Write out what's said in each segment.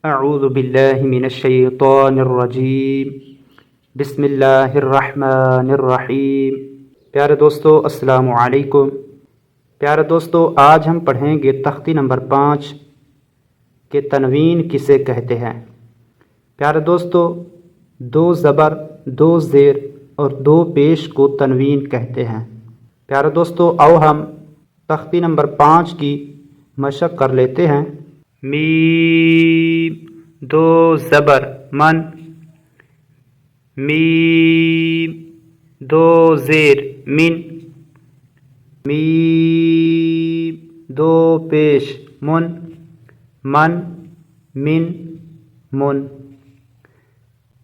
اعوذ باللہ من الشیطان الرجیم بسم اللہ الرحمن الرحیم۔ پیارے دوستو السلام علیکم۔ پیارے دوستو آج ہم پڑھیں گے تختی نمبر 5 کہ تنوین کسے کہتے ہیں۔ پیارے دوستو 2 زبر 2 زیر اور 2 پیش کو تنوین کہتے ہیں۔ پیارے دوستو آؤ ہم تختی نمبر 5 کی مشق کر لیتے ہیں۔ میم 2 زبر من، میم 2 زیر من، میم 2 پیش من، من من من۔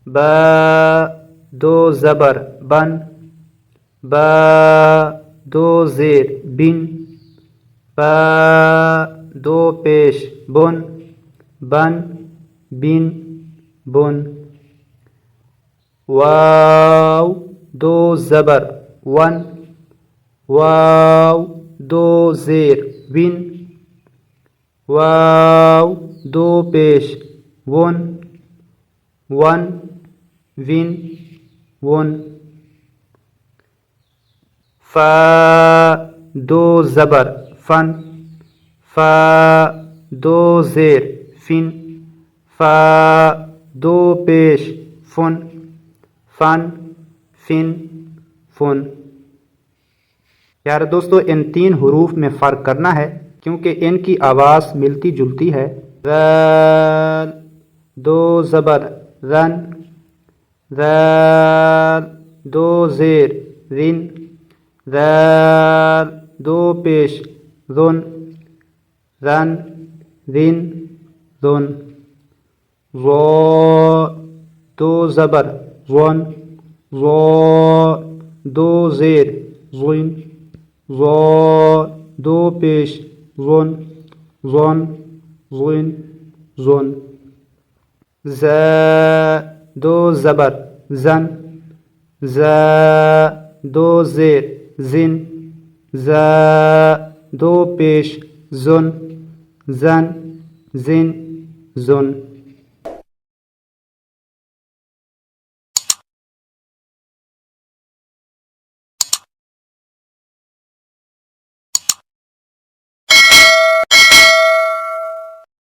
با 2 زبر بن، با 2 زیر بن، با 2 پیش بن، بن بن بن۔ واو 2 زبر ون، واو 2 زیر ون، واو 2 پیش ون، ون ون ون۔ فا 2 زبر فن، فا 2 زیر فن، فا 2 پیش فن، فن فن فن۔ پیارے دوستو ان 3 حروف میں فرق کرنا ہے کیونکہ ان کی آواز ملتی جلتی ہے۔ ذال 2 زبر رن، ذال 2 زیر رن، ذال 2 پیش رن، رن رن رن۔ ضا 2 زبر ضن، ضا 2 زیر ضن، ضا 2 پیش ضن، ضن ضن ضن۔ زا 2 زبر زن، زا 2 زیر زن، زا 2 پیش زن، زن زن زن۔